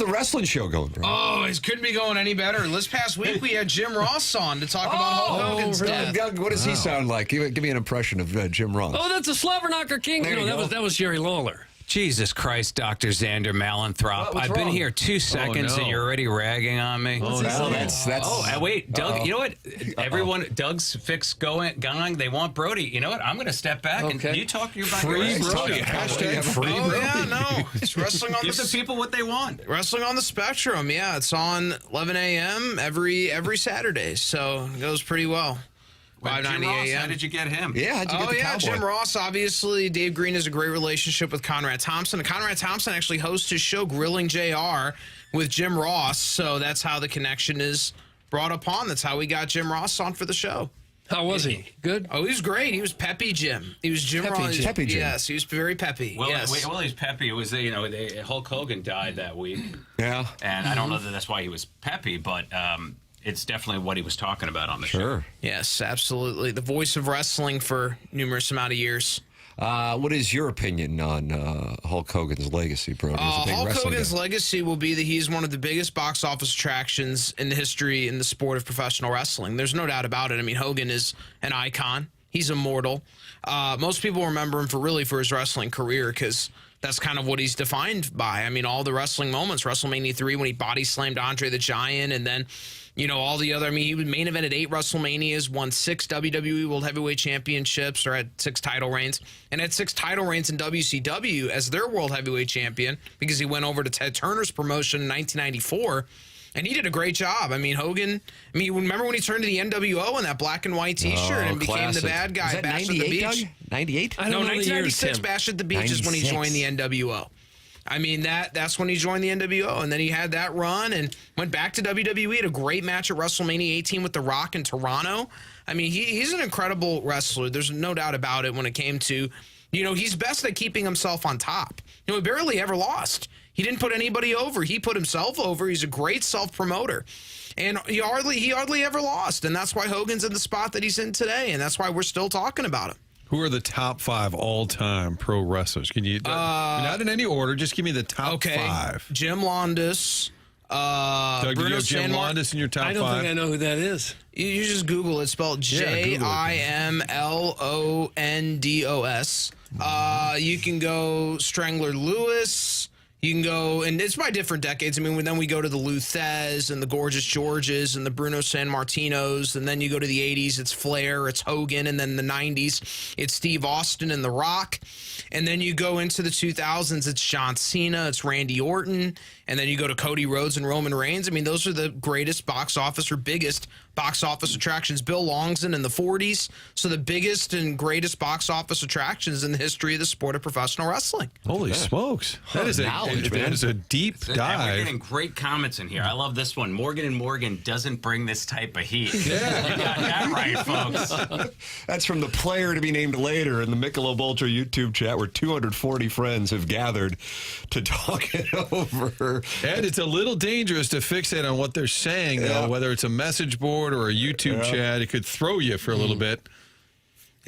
the wrestling show going, bro? Oh, it couldn't be going any better. This past week, we had Jim Ross on to talk about Hulk Hogan's death. Doug, what does he sound like? Give me an impression of Jim Ross. Oh, that's a Slobberknocker King. No, that was Jerry Lawler. Jesus Christ, Dr. Xander Malanthrop. What's I've been wrong? here 2 seconds and you're already ragging on me. Oh, no. That's. Wait, Doug, you know what? Everyone, Doug's fix going. They want Brody. You know what? I'm going to step back and you talk about Free your Brody. Hashtag free Brody. Yeah, no. It's wrestling on Give the people what they want. Wrestling on the Spectrum. Yeah, it's on 11 a.m. every Saturday, so it goes pretty well. Jim 5:90 Ross, a.m. how did you get him? Yeah, how'd you get the Cowboy? Jim Ross, obviously. Dave Green has a great relationship with Conrad Thompson. And Conrad Thompson actually hosts his show, Grilling JR, with Jim Ross. So that's how the connection is brought upon. That's how we got Jim Ross on for the show. How was he? Good? Oh, he was great. He was peppy Jim. He was Jim Peppy Ross. Jim. Peppy Jim. Yes, he was very peppy. Well, yes. he's peppy. It was, Hulk Hogan died that week. Yeah. And I don't know that that's why he was peppy, but it's definitely what he was talking about on the show. Sure. Yes, absolutely. The voice of wrestling for numerous amount of years. What is your opinion on Hulk Hogan's legacy, Brody? Hulk Hogan's legacy will be that he's one of the biggest box office attractions in the history in the sport of professional wrestling. There's no doubt about it. I mean, Hogan is an icon. He's immortal. Most people remember him for his wrestling career because that's kind of what he's defined by. I mean, all the wrestling moments, WrestleMania 3 when he body slammed Andre the Giant, and then, all the other, he was main evented 8 WrestleManias, won 6 WWE World Heavyweight Championships, or had 6 title reigns, and had 6 title reigns in WCW as their World Heavyweight Champion because he went over to Ted Turner's promotion in 1994. And he did a great job. I mean, Hogan, remember when he turned to the NWO in that black and white T-shirt and became the bad guy, Was that Bash at the Beach? 98? I don't know the years, 1996, Tim. Bash at the Beach is when he 96. joined the NWO. I mean, that's when he joined the NWO, and then he had that run and went back to WWE, had a great match at WrestleMania 18 with The Rock in Toronto. I mean, he's an incredible wrestler. There's no doubt about it when it came to, he's best at keeping himself on top. He barely ever lost. He didn't put anybody over. He put himself over. He's a great self-promoter. And he hardly ever lost, and that's why Hogan's in the spot that he's in today, and that's why we're still talking about him. Who are the top 5 all-time pro wrestlers? Can you not in any order? Just give me the top 5. Jim Londos. Doug, do you Bruno have Jim Londos in your top 5? I don't think I know who that is. You just Google it. It's spelled Jimlondos. You can go Strangler Lewis. You can go, and it's by different decades. I mean, then we go to the Luthez and the Gorgeous Georges and the Bruno Sammartinos, and then you go to the 80s, it's Flair, it's Hogan, and then the 90s, it's Steve Austin and The Rock. And then you go into the 2000s, it's John Cena, it's Randy Orton, and then you go to Cody Rhodes and Roman Reigns. I mean, those are the greatest box office or biggest box office attractions. Bill Longson in the 40s. So the biggest and greatest box office attractions in the history of the sport of professional wrestling. Holy smokes. That is a deep And we're dive. getting great comments in here. I love this one. Morgan & Morgan doesn't bring this type of heat. Yeah. You got that right, folks. That's from the player to be named later in the Michelob Ultra YouTube chat where 240 friends have gathered to talk it over. And it's a little dangerous to fixate on what they're saying, though, whether it's a message board or a YouTube chat. It could throw you for a little bit.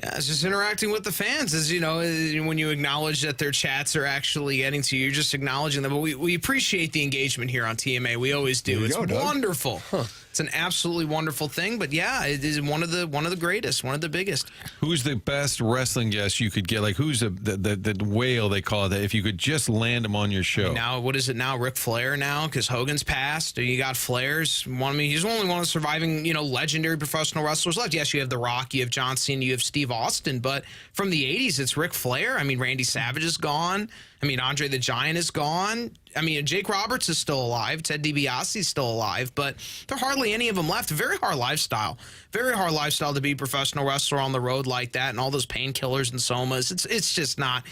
Yeah, it's just interacting with the fans. As when you acknowledge that their chats are actually getting to you, you're just acknowledging them. But we appreciate the engagement here on TMA. We always do. It's wonderful. It's an absolutely wonderful thing. But yeah, it is one of the greatest, one of the biggest. Who's the best wrestling guest you could get? Like, who's the whale they call it? If you could just land him on your show. Now, what is it now? Ric Flair now? Because Hogan's passed. You got Flair's. He's only one of the surviving, legendary professional wrestlers left. Yes, you have The Rock, you have John Cena, you have Steve Austin. But from the 80s, it's Ric Flair. I mean, Randy Savage is gone. I mean, Andre the Giant is gone. I mean, Jake Roberts is still alive. Ted DiBiase is still alive. But there are hardly any of them left. Very hard lifestyle. Very hard lifestyle to be a professional wrestler on the road like that and all those painkillers and somas. It's just not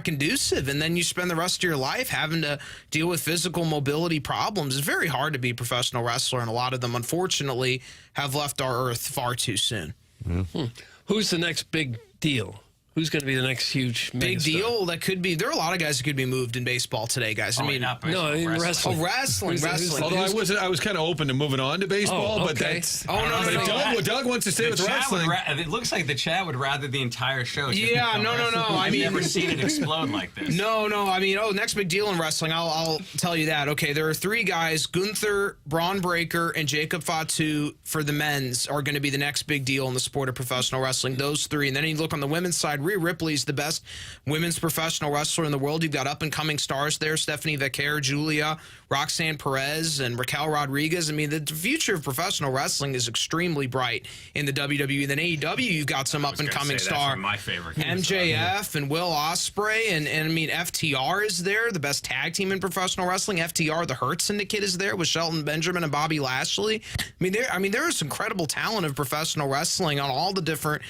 conducive. And then you spend the rest of your life having to deal with physical mobility problems. It's very hard to be a professional wrestler, and a lot of them, unfortunately, have left our earth far too soon. Who's the next big deal? Who's going to be the next huge Big megastar? deal. That could be. There are a lot of guys that could be moved in baseball today, guys. I mean, not No, baseball, I mean wrestling. oh, wrestling. Although I was kind of open to moving on to baseball, Oh, but okay. that's. Oh, no, but no, if no. Doug wants to stay with The chat wrestling. it looks like the chat would rather the entire show. just Yeah, become no. wrestling. I I've mean- never seen it explode like this. No. I mean, next big deal in wrestling. I'll tell you that. Okay, there are three guys: Gunther, Braun Breaker, and Jacob Fatu for the men's are going to be the next big deal in the sport of professional wrestling. Those three, and then you look on the women's side. Rhea Ripley's the best women's professional wrestler in the world. You've got up and coming stars there: Stephanie Vaquer, Julia, Roxanne Perez, and Raquel Rodriguez. I mean, the future of professional wrestling is extremely bright in the WWE. Then AEW, you've got some up and coming star. My favorite. MJF and Will Ospreay, and I mean FTR is there, the best tag team in professional wrestling. FTR, the Hurt Syndicate, is there with Shelton Benjamin and Bobby Lashley. I mean there is incredible talent of professional wrestling on all the different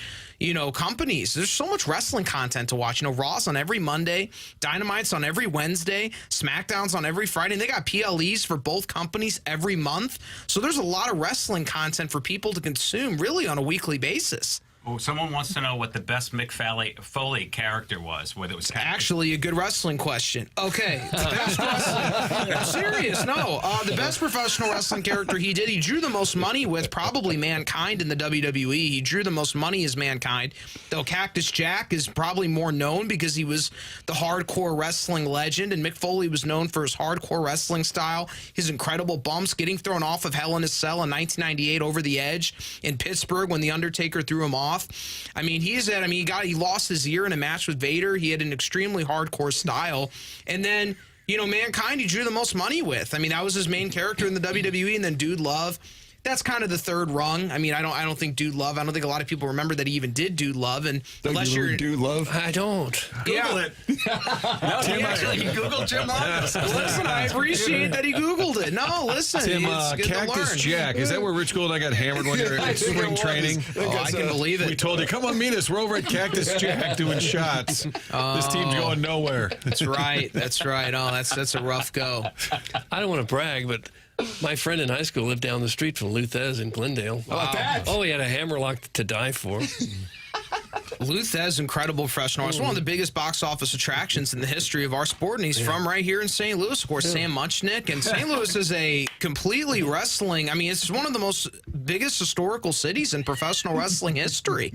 companies. There's so much wrestling content to watch. Raw's on every Monday, Dynamite's on every Wednesday, SmackDown's on every Friday, and they got PLEs for both companies every month. So there's a lot of wrestling content for people to consume really on a weekly basis. Oh, someone wants to know what the best Mick Foley character was, whether it was Actually, a good wrestling question. Okay, the best wrestling. I'm serious, no. The best professional wrestling character he drew the most money with, probably Mankind in the WWE. He drew the most money as Mankind. Though Cactus Jack is probably more known because he was the hardcore wrestling legend, and Mick Foley was known for his hardcore wrestling style, his incredible bumps, getting thrown off of Hell in a Cell in 1998 over the edge in Pittsburgh when The Undertaker threw him off. I mean, he lost his ear in a match with Vader. He had an extremely hardcore style. And then, Mankind, he drew the most money with. I mean, that was his main character in the WWE. And then Dude Love, that's kind of the third rung. I mean, I don't think Dude Love, I don't think a lot of people remember that he even did Dude Love. And unless you're Dude Love. I don't. Google it. No, he actually Googled Jim Love. Listen, I appreciate that he Googled it. No, listen. Tim, it's good to Cactus learn. Jack. Is that where Rich Gold and I got hammered one year at spring training? Oh, I can believe it. We told you, come on, meet us. We're over at Cactus Jack doing shots. This team's going nowhere. That's right. Oh, that's a rough go. I don't want to brag, but my friend in high school lived down the street from Luthez in Glendale. How about that? Oh, he had a hammerlock to die for. Luthez, incredible professional. It's one of the biggest box office attractions in the history of our sport, and he's from right here in St. Louis. Of course, Sam Muchnick. And St. Louis is a completely wrestling, it's one of the most biggest historical cities in professional wrestling history.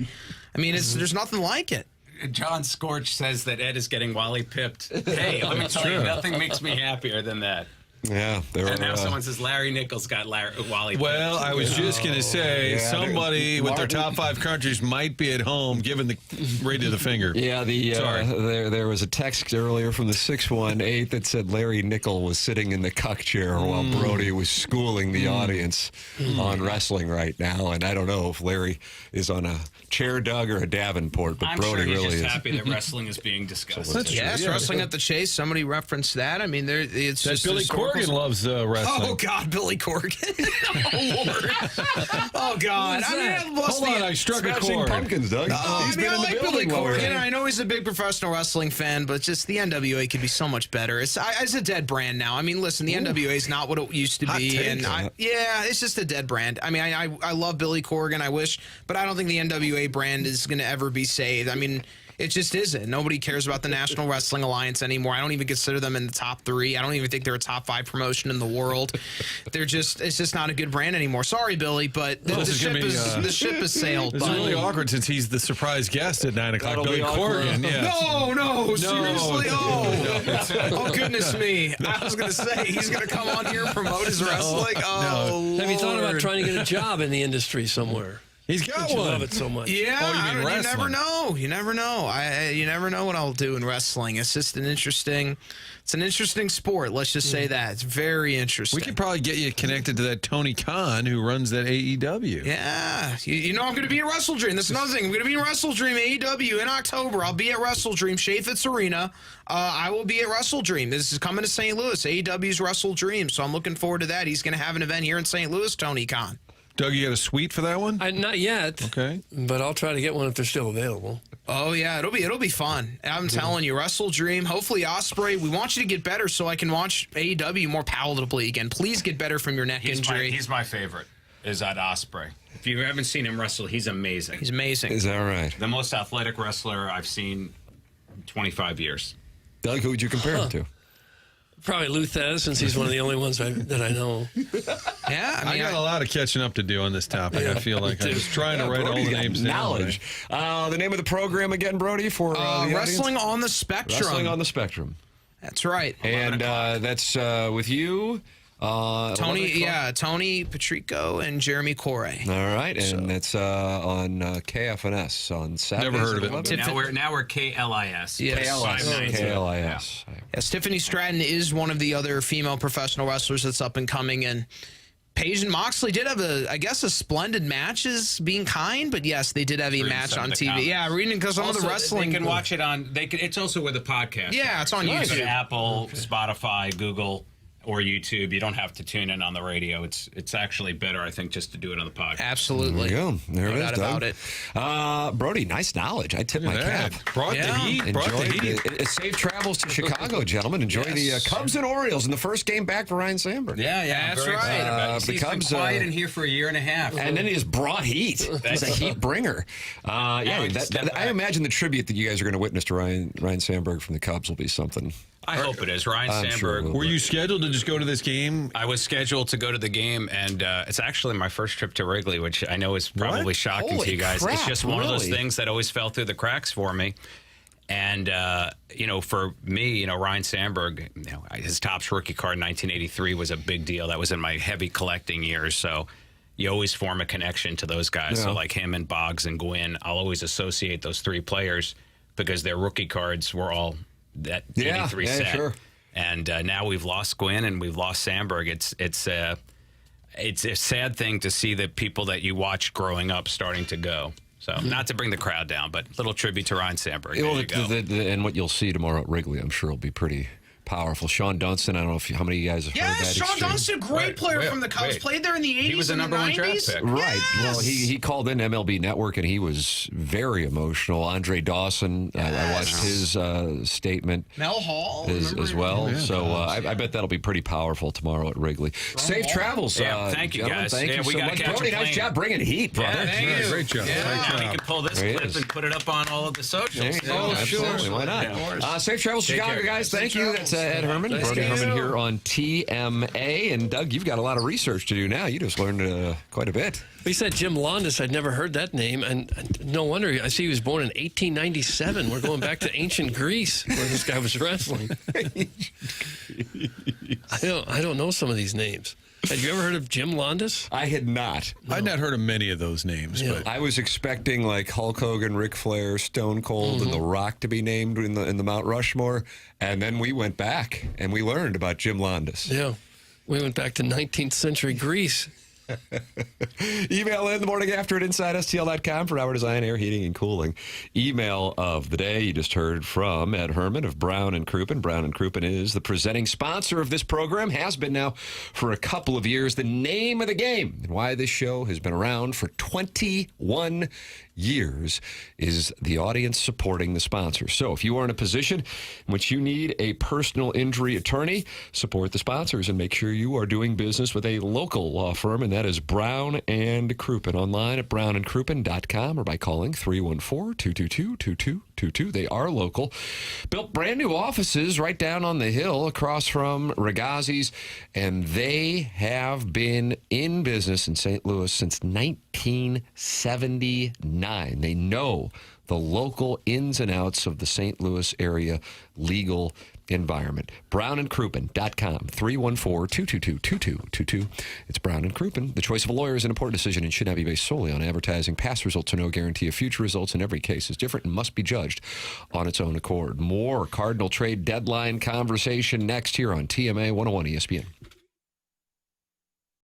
I mean, there's nothing like it. John Scorch says that Ed is getting Wally pipped. Hey, let me tell you, nothing makes me happier than that. Yeah, there And now are. someone says Larry Nichols got Wally pipped. Well, I was just going to say, Yeah, somebody with their Martin- top 5 countries might be at home giving the radio the finger. Yeah, Sorry. there was a text earlier from the 618 that said Larry Nickel was sitting in the cuck chair while Brody was schooling the audience on wrestling right now, and I don't know if Larry is on a chair, Doug, or a Davenport, but I'm Brody sure he's really just is. happy that wrestling is being discussed. That's true. Yes, Yeah. wrestling at the Chase. Somebody referenced that. I mean, it's That just Billy historical- Corgan loves wrestling. Oh God, Billy Corgan! Oh Lord! Oh God! It must Hold be- on, I struck a Smashing chord. Pumpkins, Doug. I mean, I like Billy while we're Corgan. here. I know he's a big professional wrestling fan, but just the NWA could be so much better. It's a dead brand now. I mean, listen, the NWA is not what it used to Hot be, take, and it's just a dead brand. I mean, I love Billy Corgan. I wish, but I don't think the NWA brand is going to ever be saved. I mean, it just isn't. Nobody cares about the National Wrestling Alliance anymore. I don't even consider them in the top 3. I don't even think they're a top 5 promotion in the world. It's just not a good brand anymore. Sorry, Billy, but the ship has sailed. It's bud. really awkward since he's the surprise guest at 9 o'clock. That'll Billy be awkward. Corgan, yeah. No, seriously. Oh, goodness me. I was going to say, he's going to come on here and promote his wrestling. Oh, Have you thought about Lord. trying to get a job in the industry somewhere? He's got Since you love one. it so much. Yeah, Oh, you mean you never wrestling. know. You never know. You never know what I'll do in wrestling. It's just an interesting sport. Let's just say that. It's very interesting. We could probably get you connected to that Tony Khan who runs that AEW. Yeah, you know I'm going to be at Wrestle Dream. That's another thing. I'm going to be in Wrestle Dream AEW in October. I'll be at Wrestle Dream, Chaffetz Arena. I will be at Wrestle Dream. This is coming to St. Louis. AEW's Wrestle Dream. So I'm looking forward to that. He's going to have an event here in St. Louis, Tony Khan. Doug, you got a suite for that one? Not yet. Okay. But I'll try to get one if they're still available. Oh yeah, it'll be fun. I'm telling you, Wrestle Dream. Hopefully, Ospreay. We want you to get better so I can watch AEW more palatably again. Please get better from your neck injury. He's my favorite. is at Osprey. If you haven't seen him wrestle, he's amazing. He's amazing. Is that right? The most athletic wrestler I've seen in 25 years. Doug, who would you compare him to? Probably Luthez, since he's one of the only ones that I know. Yeah, I got a lot of catching up to do on this topic. I feel like I was trying to write all the names down. Knowledge. The name of the program again, Brody, for the Wrestling audience? on the Spectrum. Wrestling on the Spectrum. That's right. And that's with you. Tony Patrico and Jeremy Corey. All right, and that's on KFNS on Saturday. Never heard of it. Now we're KLIS. Yes. KLIS. Yes, Tiffany Stratton is one of the other female professional wrestlers that's up and coming, and Paige and Moxley did have a splendid match, is being kind, but yes, they did have a match on TV. Comments. Yeah, reading because some of the wrestling. They can watch it on. It's also with a podcast. Yeah, it's on You go to YouTube. Apple, Spotify, Google, or YouTube. You don't have to tune in on the radio. It's actually better, I think, just to do it on the podcast. Absolutely. There you go. There No it is, doubt Doug. about it. Brody, nice knowledge. I tip my cap. Brought the heat. Brought the heat. Safe travels to Chicago, gentlemen. Enjoy the Cubs and Orioles in the first game back for Ryan Sandberg. Yeah, That's I'm very right. excited about it. The He's been Cubs, quiet in here for a year and a half. And then he just brought heat. He's a heat bringer. I imagine the tribute that you guys are going to witness to Ryan Sandberg from the Cubs will be something. I hope it is. Ryan I'm sure Sandberg. it will. Were you scheduled to just go to this game? I was scheduled to go to the game, and it's actually my first trip to Wrigley, which I know is probably shocking Holy to you guys. crap, it's just one of those really? things that always fell through the cracks for me. And, for me, Ryan Sandberg, his Topps rookie card in 1983 was a big deal. That was in my heavy collecting years. So you always form a connection to those guys. Yeah. So like him and Boggs and Gwynn, I'll always associate those three players because their rookie cards were all that 83 set. Sure. And now we've lost Gwynn and we've lost Sandberg. It's a sad thing to see the people that you watched growing up starting to go. So not to bring the crowd down, but little tribute to Ryan Sandberg. There you go. And what you'll see tomorrow at Wrigley, I'm sure, will be pretty powerful. Sean Dunston, I don't know how many of you guys have heard that. Sean exchange. Dunston, great player from the Cubs, played there in the 80s. He was the and number one draft 90s. pick. Right. Yes. Well, he called in MLB Network and he was very emotional. Andre Dawson, I watched his statement. Mel Hall. As well. So I bet that'll be pretty powerful tomorrow at Wrigley. Safe travels. Yeah, thank you, gentlemen. guys. Thank Yeah, you we so gotta much. catch a Brody, nice plane. job bringing heat, brother. Yeah, thank you. Great job. Yeah, Great we job. can pull this There he clip is. and put it up on all of the socials. There you go. Absolutely. Why not? Safe travels, Chicago, care, guys. guys. Thank you. That's Ed Herman. Brody Herman here on TMA. And Doug, you've got a lot of research to do now. You just learned quite a bit. He said Jim Londas. I'd never heard that name, and no wonder. I see he was born in 1897. We're going back to ancient Greece where this guy was wrestling. I don't know some of these names. Had you ever heard of Jim Londas? I had not. I'd not heard of many of those names, Yeah. but I was expecting like Hulk Hogan, Ric Flair, Stone Cold, and The Rock to be named in the Mount Rushmore, and then we went back and we learned about Jim Londas. Yeah, we went back to 19th century Greece. Email in the morning after at InsideSTL.com for our design, air, heating, and cooling. Email of the day you just heard from Ed Herman of Brown & Crouppen. Brown & Crouppen is the presenting sponsor of this program, has been now for a couple of years. The name of the game and why this show has been around for 21 years is the audience supporting the sponsor. So if you are in a position in which you need a personal injury attorney, support the sponsors and make sure you are doing business with a local law firm, and that is Brown & Crouppen. Online at brownandcrouppen.com or by calling 314-222-2222. They are local. Built brand new offices right down on the hill across from Ragazzi's, and they have been in business in St. Louis since 1979. They know the local ins and outs of the St. Louis area legal environment. brownandcrouppen.com, 314-222-2222. It's Brown & Crouppen. The choice of a lawyer is an important decision and should not be based solely on advertising. Past results are no guarantee of future results, and every case is different and must be judged on its own accord. More Cardinal trade deadline conversation next here on TMA 101 ESPN.